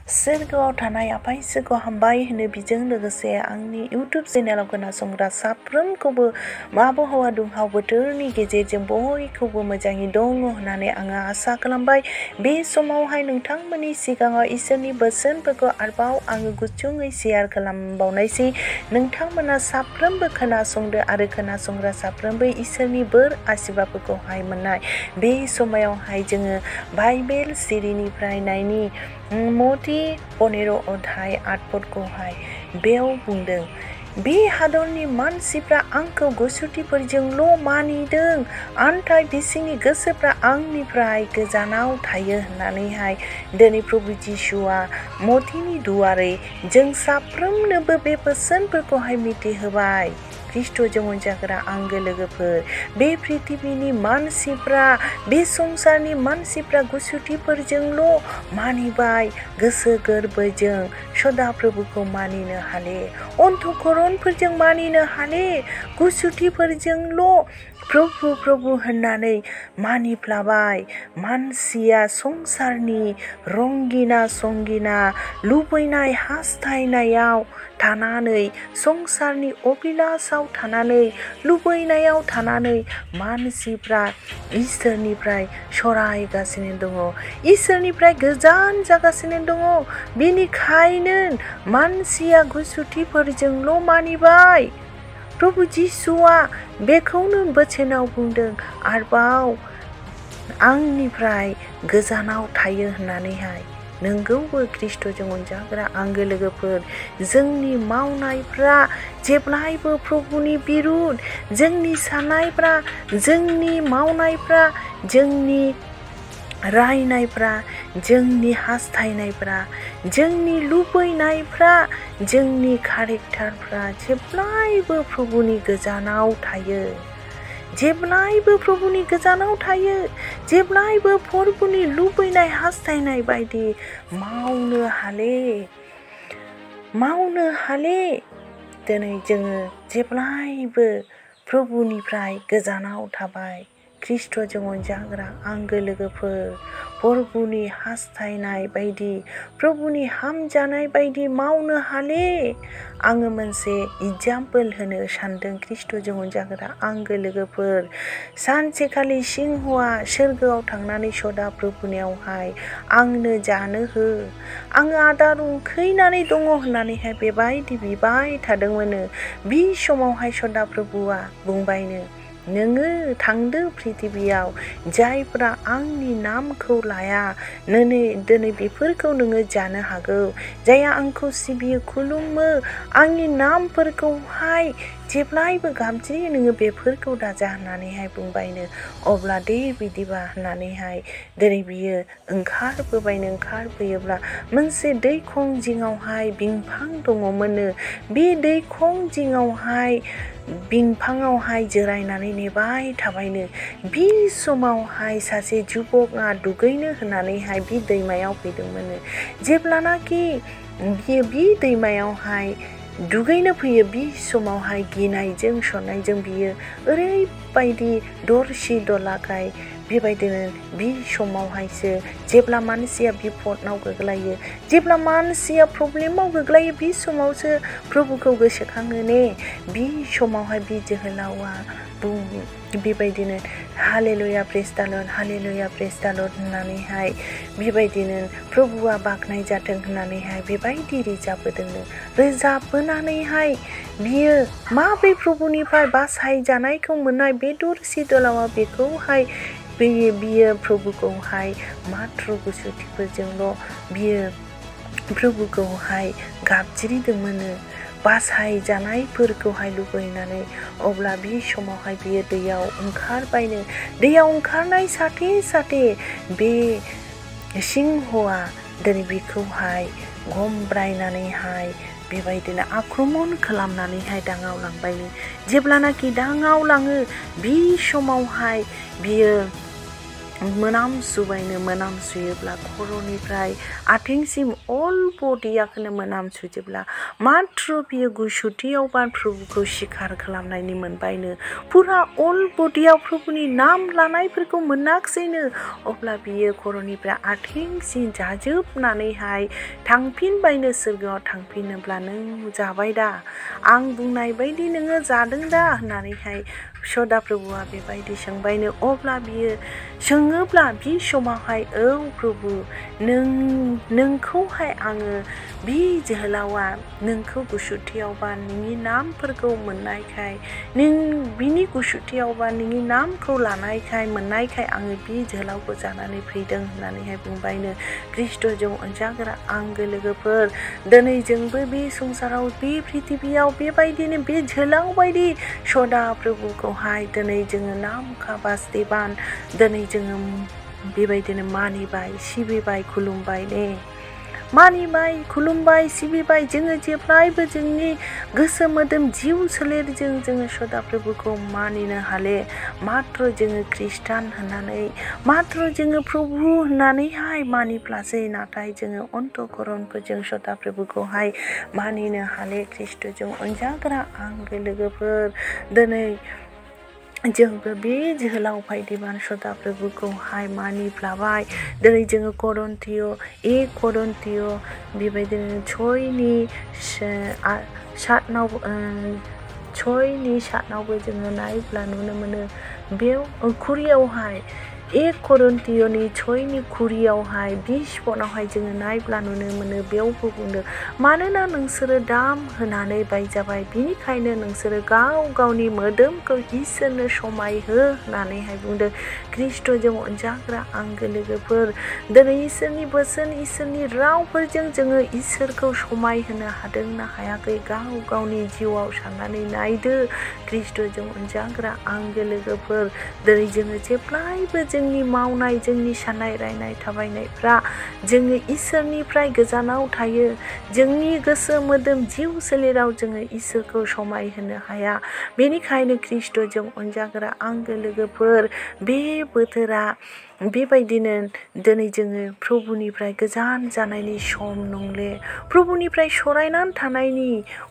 सोरगोआव थानाय आफा इसोरखौ हामबाय होनो बिजों लोगोसे आंनि इउटुब चेनेलाव खोनासंग्रा साफ्रोमखौबो आबहावा दुंहाव बोथोरनि गेजेरजों बयखौबो मोजाङै दङ होननानै आङो आसा खालामबाय। बे समावहाय नोंथांमोननि सिगाङाव इसोरनि बोसोनफोरखौ आरोबाव आङो गुसुङै शेयार खालामबावनायसै। नोंथांमोना साफ्रोमबो खोनासंदो आरो खोनासंग्रा साफ्रोमबो इसोरनि बोर आशीर्बादफोरखौहाय मोननाय। बे समायावहाय जोङो बाइबेल सिरिनिफ्राय नायनि मथि 15 अध्याय 8 पदखौहाय बेयाव बुंदों, बे हादरनि मानसिफ्रा आंखौ गुसुथिफोरजोंल' मानिदों, नाथाय बिसोरनि गोसोफ्रा आंनिफ्राय गोजानाव थायो होननानैहाय दिनै प्रभु जिसुआ मथिनि दुआरै जों साफ्रोमनोबो बे बोसोनफोरखौहाय मिथिहोबाय। ख्रिस्ट'जों अनजाग्रा आंगो लोगोफोर, बे प्रिथिबिनि मानसिफ्रा, बे संसारनि मानसिफ्रा गुसुथिफोरजोंल' मानिबाय, गोसो गोरबोजों सदा प्रभुखौ मानिनो हाले, अन्तःकरणफोरजों मानिनो हाले, गुसुथिफोरजोंल' प्रभु प्रभु होननानै मानिफ्लाबाय। मानसिया संसारनि रंगिना संगिना लुबैनाय हास्थायनायाव थानानै, संसारनि अभिलाषाव थानानै, लुबैनायाव थानानै मानसिफ्रा इसोरनिफ्राय सरायगासिनो दङ, इसोरनिफ्राय गोजान जागासिनो दङ। बेनिखायनो मानसिया गुसुथिफोरजोंल' मानिबाय। प्रभु जिसुआ बेखौनो बोसोनाव बुंदों, आरोबाव आंनिफ्राय गोजानाव थायो होननानैहाय। नोंगौबो ख्रिस्ट'जों अनजाग्रा आंगो लोगोफोर, जोंनि मावनायफ्रा जेब्लायबो प्रभुनि बिरुद, जोंनि साननायफ्रा, जोंनि मावनायफ्रा, जोंनि रायनायफ्रा, जोंनि हास्थायनायफ्रा, जोंनि लुबैनायफ्रा, जोंनि कारेक्टारफ्रा जेब्लायबो प्रभुनि गोजानाव थायो, जेब्लायबो प्रभुनि गोजानाव थायो, जेब्लायबो प्रभुनि लुबैनाय हास्थायनाय बायदि मावनो हाले। दिनै जोङो जेब्लायबो प्रभुनिफ्राय गोजानाव थाबाय। ख्रिस्ट'जों अनजाग्रा आंगो लोगोफोर, प्रभुनि हास्थायनाय बायदि, प्रभुनि हामजानाय बायदि मावनो हाले। आङो मोनसे एग्जाम्पोल होनो सानदों ख्रिस्ट'जों अनजाग्रा आंगो लोगोफोर। सानसेखालि सिंहआ सोरगोआव थांनानै सदा प्रभुनियावहाय आंनो जानो हो, आङो आदार उखैनानै दङ होननानैहाय बेबायदि बिबाय थादोंमोन। बे समावहाय सदा प्रभुआ बुंबायनो, नोङो थांदो प्रिथिबियाव, जायफ्रा आंनि नामखौ लाया दिनै बेफोरखौ नोङो जानो हागौ। जायहा आंखौ सिबियो खुलुमो, आंनि नामफोरखौहाय जेब्लायबो गाबज्रियो, नोङो बेफोरखौ दाजा होननानैहाय बुंबायनो। अब्ला दे बिदिबा होननानैहाय दिनै बियो ओंखारबोयोब्ला मोनसे दैखं जिङावहाय बिफां दङमोननो। बे दैखं जिङावहाय बिफाङावहाय जिरायनानै नेबाय थाबायनो। बे समावहाय सासे जुबकआ दुगैनो होननानैहाय बे दैमायाव फैदोंमोननो। जेब्लानाखि बियो बे दैमायावहाय दुगैनो फैयो, बे समावहाय गिनायजों सननायजों बियो ओरैबायदि दरसि दलाखाय बेबायदिनो बे समावहायसो जेब्ला मानसिया बिपदआव गोग्लैयो, जेब्ला मानसिया प्रब्लेमाव गोग्लैयो, बे समावसो प्रभुखौ गोसोखाङो ने। बे समावहाय बे जोहोलावा बेबायदिनो हालेलुया प्रेज द लर्ड, हालेलुया प्रेज द लर्ड होननानैहाय बेबायदिनो प्रभुआ बाख्नाय जाथों होननानैहाय बेबायदि रोजाबबोदोंनो। रोजाबबोनानैहाय बियो माब्रै प्रभुनिफ्राय बासायजानायखौ मोननाय बे दरसि दलावा बेखौहाय बियो प्रभुखौहाय माथ्र गुसुथिफोरजोंल' बियो प्रभुखौहाय गाबज्रिदोंमोन, बासायजानायफोरखौहाय लुबैनानै। अब्ला बे समावहाय बियो दैयाव ओंखारबायनो। दैयाव ओंखारनाय साथे बे सिंहआ दिनै बेखौहाय गमब्रायनानैहाय बेबायदिनो आक्रमन खालामनानैहाय दाङाव लांबायनो। जेब्लानाखि दाङाव लाङो, बे समावहाय बियो मोनामसुबायनो मोनामसुयोब्ला खर'निफ्राय आथिंसिम अल बडियाखौनो मोनामसुयोब्ला मात्र बियो गुसुथियाव बा प्रभुखौ सिखार खालामनायनि मोनबायनो फुरा अल बडियाव प्रभुनि नाम लानायफोरखौ मोनाखिसैनो अब्ला बियो खर'निफ्राय आथिंसिम जाजोबनानैहाय थांफिनबायनो सोरगोआव थांफिनोब्ला नों जाबाय दा आं बुंनाय बायदि नोङो जादों दा होननानैहाय सदा प्रभुआ बेबायदि सोंबायनो अब्ला बियो सोङोब्ला बि समावहाय औ प्रभु नोंखौहाय आङो बि जोहोलावा नोंखौ गुसुथियावबा नोंनि नामफोरखौ मोननायखाय नों बिनि गुसुथियावबा नोंनि नामखौ लानायखाय मोननायखाय आङो बि जोहोलावखौ जानानै फैदों होननानैहाय बुंबायनो ख्रिस्ट'जों अनजाग्रा आंगो लोगोफोर दिनै जोंबो बे संसाराव बे पृथिबियाव बेबायदिनो बे जोहोलाव बायदि सदा प्रभुखौहाय दिनै जोङो नाम काबास्तेबान दिनै जोङो बेबायदिनो मानिबाय सिबिबाय खुलुमबाय ने मानिबाय खुलुमबाय सिबिबाय जोङो जेब्लायबो जोंनि गोसो मोदोम जिउ सोलेरजों जोङो सदा प्रभुखौ मानिनो हाले मात्र जोङो ख्रिस्टान होननानै मात्र जोङो प्रभु होननानैहाय मानिब्लासै नाथाय जोङो अन्तःकरणफोरजों सदा प्रभुखौहाय मानिनो हाले ख्रिस्ट'जों अनजाग्रा आंगो लोगोफोर दिनै जोंबो बे जोहोलाव बायदिबान सदा प्रभुखौहाय मानिफ्लाबाय दिनै जोङो करन्थिय बेबायदिनो छयनि सातनावबो जोङो नायब्ला नुनो मोनो बेयाव कुरियावहाय करन्थियनि 6नि कुरियावहाय 20 पनावहाय जोङो नायब्ला नुनो मोनो बेयावबो बुंदों मानोना नोंसोरो दाम होनानै बायजाबाय बिनिखायनो नोंसोरो गाव गावनि मोदोमखौ इसोरनो समायहो होननानैहाय बुंदों ख्रिस्ट'जों अनजाग्रा आंगो लोगोफोर दिनै इसोरनि बोसोन इसोरनि रावफोरजों जोङो इसोरखौ समायहोनो हादोंना हायाखै गाव गावनि जिउआव साननानै नायदो ख्रिस्ट'जों अनजाग्रा आंगो लोगोफोर दिनै जोङो जेब्लायबो जोंनि मावनाय जोंनि साननाय रायनाय थाबायनायफ्रा जोङो इसोरनिफ्राय गोजानाव थायो जोंनि गोसो मोदोम जिउ सोलेराव जोङो इसोरखौ समायहोनो हाया बेनिखायनो ख्रिस्ट'जों अनजाग्रा आंगो लोगोफोर बे बोथोरा बेबायदिनो दिनै जोङो प्रभुनिफ्राय गोजान जानायनि सम नंले प्रभुनिफ्राय सरायनानै थानायनि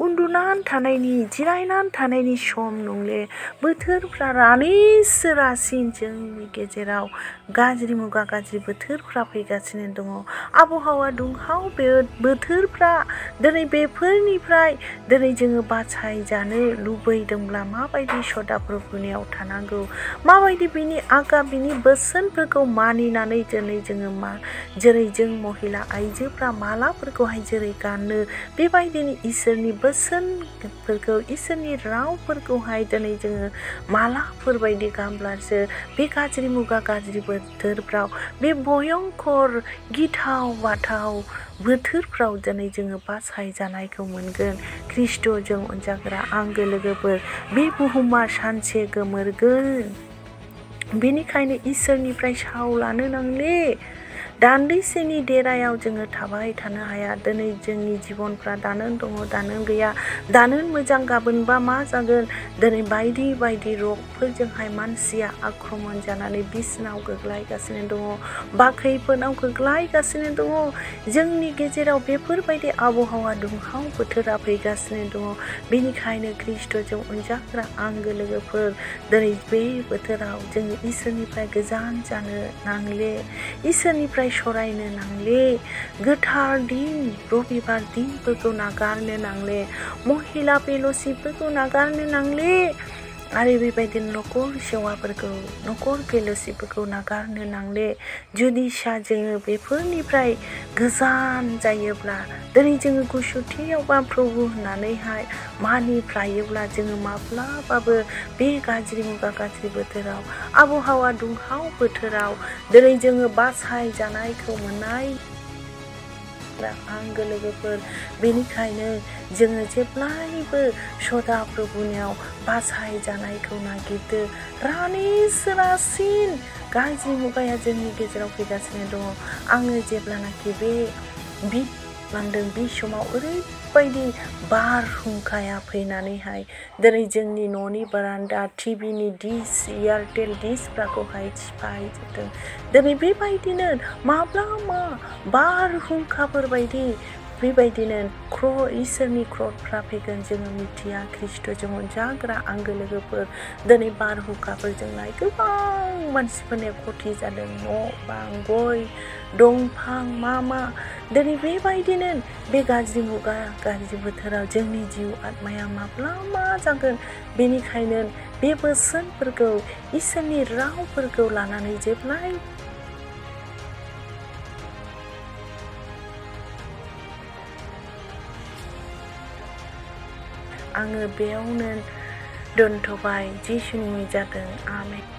उन्दुनानै थानायनि जिरायनानै थानायनि सम नंले बोथोरफ्रा रासिन जोंनि गेजेराव गाज्रि मुगा गाज्रि बोथोरफ्रा फैगासिनो दङ आबहावा दुंहाव बोथोरफ्रा दिनै बेफोरनिफ्राय दिनै जोङो बासायजानो लुबैदोंब्ला माबायदि सदा प्रभुनियाव थानांगौ माबायदि बिनि आगा बिनि बोसोनफोरखौ मानिनानै दिनै जोङो जेरै जों महिला आइजोफ्रा मालाफोरखौहाय जेरै गानो बेबायदिनो इसोरनि बोसोनफोरखौ इसोरनि रावफोरखौहाय दिनै जोङो मालाफोरबायदि गानब्लासो बे गाज्रि मुगा गाज्रि बोथोरफ्राव बे भयंकर गिथाव बाथाव बोथोरफ्राव दिनै जोङो बासायजानायखौ मोनगोन ख्रिस्ट'जों अनजाग्रा आंगो लोगोफोर बे बुहुमा सानसे गोमोरगोन बेनिखायनो इसोरनिफ्राय साव लानो नांले दान्दैसेनि देरायाव जोङो थाबाय थानो हाया दिनै जोंनि जिबनफ्रा दानो दङ दानो गैया दानो मोजां गाबोनबा मा जागोन दिनै बायदि बायदि रगफोरजोंहाय मानसिया आक्रमण जानानै बिसनाव गोग्लैगासिनो दङ बा खैफोदाव गोग्लैगासिनो दङ जोंनि गेजेराव बेफोरबायदि आबहावा दुंहाव बोथोरा फैगासिनो दङ बेनिखायनो ख्रिस्ट'जों अनजाग्रा आंगो लोगोफोर दिनै बे बोथोराव जोङो इसोरनिफ्राय गोजान जानो नांले इसोरनिफ्राय सरायनो नांले गोथार दिन रबिबार दिनफोरखौ नागारनो नांले महिला फेल'शिपफोरखौ नागारनो नांले आरो बेबायदिनो न'खर सेवाफोरखौ न'खर फेल'शिपफोरखौ नागारनो नांले जुदि जोङो बेफोरनिफ्राय गोजान जायोब्ला दिनै जोङो गुसुथियाव बा प्रभु होननानैहाय मानिफ्लायोब्ला जोङो माब्लाबाबो बे गाज्रि मुगा गाज्रि बोथोराव आबहावा दुंहाव बोथोराव दिनै जोङो बासायजानायखौ मोननाय आंगो लोगोफोर बेनिखायनो जोङो जेब्लायबो सदा प्रभुनियाव बासायजानायखौ नागिरदो रासिन गाज्रि मुगाया जोंनि गेजेराव फैगासिनो दङ आङो जेब्लानाखि बे लांदों बे समाव ओरैबायदि बारहुंखाया फैनानैहाय दिनै जोंनि न'नि बारान्दा टिभिनि डिश एयारटेल डिशफोरखौहाय सिफायजोबदों दिनै बेबायदिनो माब्ला मा बारहुंखाफोरबायदि बेबायदिनो इसोरनि क्र'टफ्रा फैगोन जोङो मिथिया ख्रिस्ट'जों अनजाग्रा आंगो लोगोफोर दिनै बारहुंखाफोरजोंहाय गोबां मानसिफोरनि खथि जादों न' बां गय दंफां मा दिनै बेबायदिनो बे गाज्रि मुगा गाज्रि बोथोराव जोंनि जिउ आत्माया माब्ला मा जागोन बेनिखायनो बे बोसोनफोरखौ इसोरनि रावफोरखौ लानानै जेब्लाय आङो बेयावनो दोनथ'बाय जिसुनि मुङै जादों आमेन।